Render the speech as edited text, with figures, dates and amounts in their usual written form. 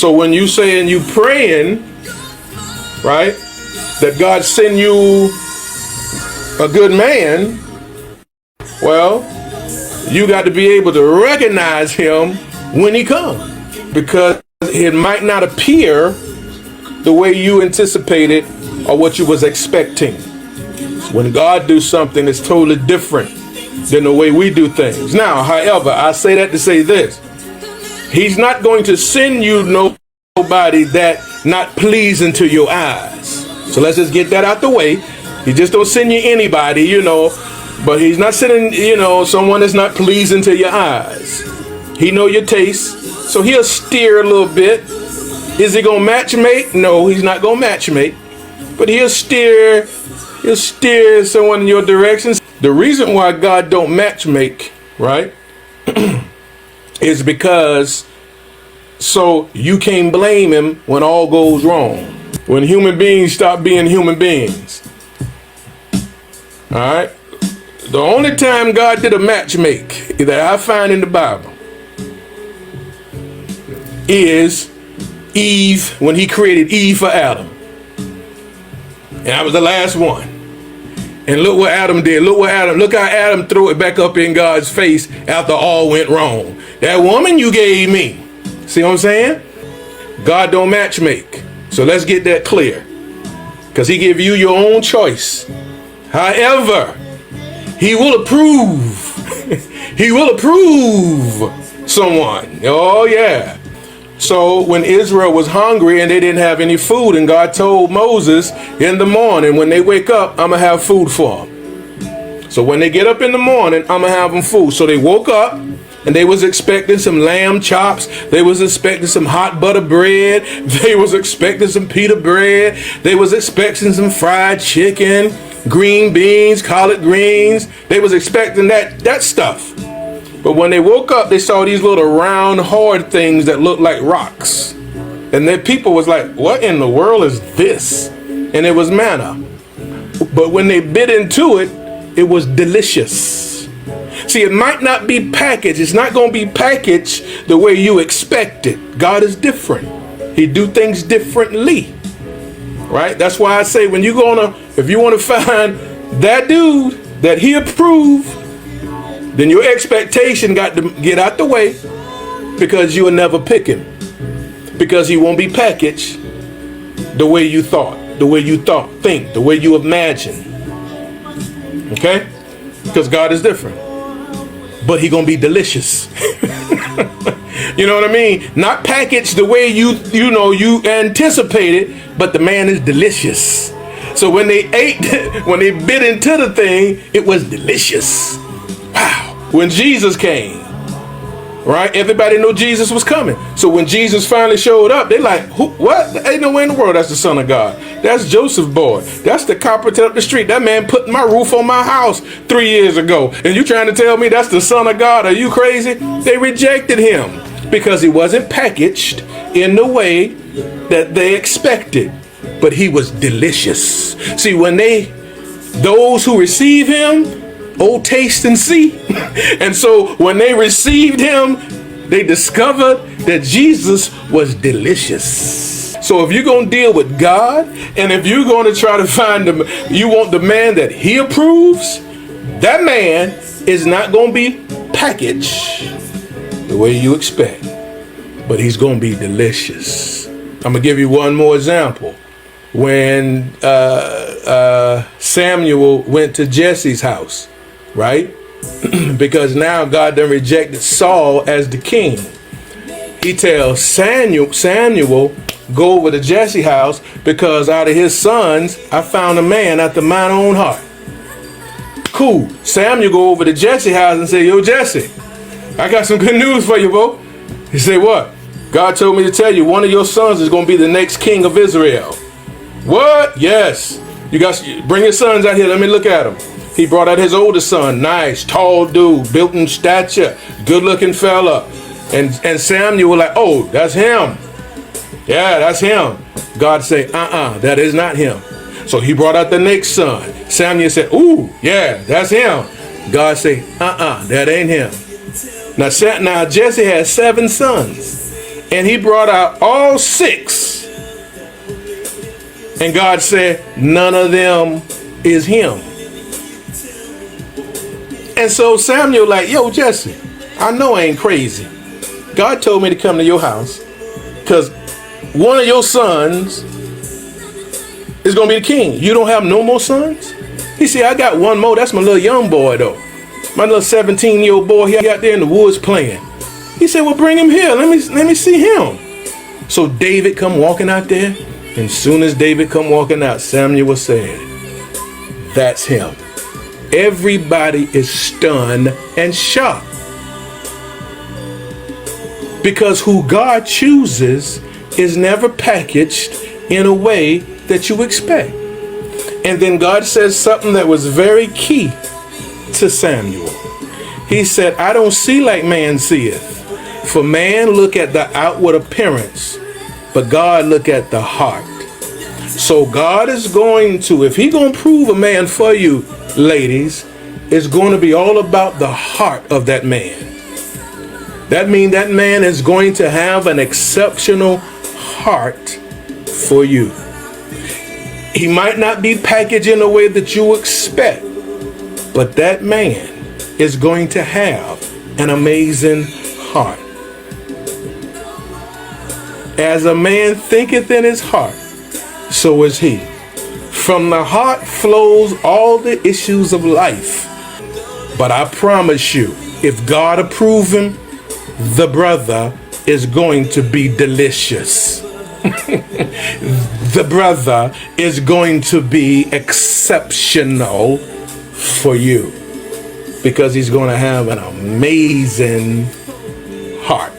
So when you saying you praying, right, that God send you a good man, well, you got to be able to recognize him when he comes, because it might not appear the way you anticipated or what you was expecting. When God do something, it's totally different than the way we do things. Now, however, I say that to say this. He's not going to send you nobody that not pleasing to your eyes. So let's just get that out the way. He just don't send you anybody, but he's not sending, someone that's not pleasing to your eyes. He know your taste, so he'll steer a little bit. Is he going to match make? No, he's not going to match make, but he'll steer someone in your direction. The reason why God don't match make, right, is because so you can't blame him when all goes wrong. When human beings stop being human beings. All right. The only time God did a match make that I find in the Bible is Eve, when he created Eve for Adam. And that was the last one. And look what Adam did. Look how Adam threw it back up in God's face after all went wrong. That woman you gave me. See what I'm saying? God don't match make. So let's get that clear. Because he give you your own choice. However, he will approve. He will approve someone. Oh, yeah. So when Israel was hungry and they didn't have any food, and God told Moses in the morning, when they wake up, I'm going to have food for them. So when they get up in the morning, I'm going to have them food. So they woke up and they was expecting some lamb chops. They was expecting some hot butter bread. They was expecting some pita bread. They was expecting some fried chicken, green beans, collard greens. They was expecting that stuff. But when they woke up, they saw these little round, hard things that looked like rocks. And their people was like, what in the world is this? And it was manna. But when they bit into it, it was delicious. See, it might not be packaged. It's not going to be packaged the way you expect it. God is different. He do things differently. Right? That's why I say if you want to find that dude that he approved, then your expectation got to get out the way, because you will never pick him, because he won't be packaged the way you think, the way you imagine. Okay? Because God is different, but he gonna be delicious. You know what I mean? Not packaged the way you anticipated, but the man is delicious. So when they bit into the thing, it was delicious. Wow. When Jesus came, right? Everybody knew Jesus was coming. So when Jesus finally showed up, they like, what? Ain't no way in the world that's the Son of God. That's Joseph's boy. That's the carpenter up the street. That man put my roof on my house 3 years ago. And you trying to tell me that's the Son of God? Are you crazy? They rejected him because he wasn't packaged in the way that they expected. But he was delicious. See, those who receive him, oh, taste and see. And so when they received him, they discovered that Jesus was delicious. So if you're going to deal with God, and if you're going to try to find you want the man that he approves, that man is not going to be packaged the way you expect, but he's going to be delicious. I'm going to give you one more example. When Samuel went to Jesse's house, right? Because now God done rejected Saul as the king. He tells Samuel, go over to Jesse's house, because out of his sons, I found a man after mine own heart. Cool. Samuel go over to Jesse's house and say, yo, Jesse, I got some good news for you, bro. He said, what? God told me to tell you, one of your sons is going to be the next king of Israel. What? Yes. Bring your sons out here. Let me look at them. He brought out his oldest son. Nice, tall dude, built in stature, good looking fella. And Samuel was like, oh, that's him. Yeah, that's him. God said, that is not him. So he brought out the next son. Samuel said, ooh, yeah, that's him. God said, that ain't him. Now Jesse had 7 sons. And he brought out all 6. And God said, none of them is him. And so Samuel like, yo, Jesse, I know I ain't crazy. God told me to come to your house because one of your sons is going to be the king. You don't have no more sons? He said, I got one more. That's my little young boy, though. My little 17-year-old boy, he out there in the woods playing. He said, well, bring him here. Let me see him. So David come walking out there. And soon as David come walking out, Samuel said, that's him. Everybody is stunned and shocked. Because who God chooses is never packaged in a way that you expect. And then God says something that was very key to Samuel. He said, I don't see like man seeth. For man look at the outward appearance, but God look at the heart. So God is going to, if he going to prove a man for you, ladies, it's going to be all about the heart of that man. That means that man is going to have an exceptional heart for you. He might not be packaged in a way that you expect, but that man is going to have an amazing heart. As a man thinketh in his heart, so is he. From the heart flows all the issues of life. But I promise you, if God approves him, the brother is going to be delicious. The brother is going to be exceptional for you because he's going to have an amazing heart.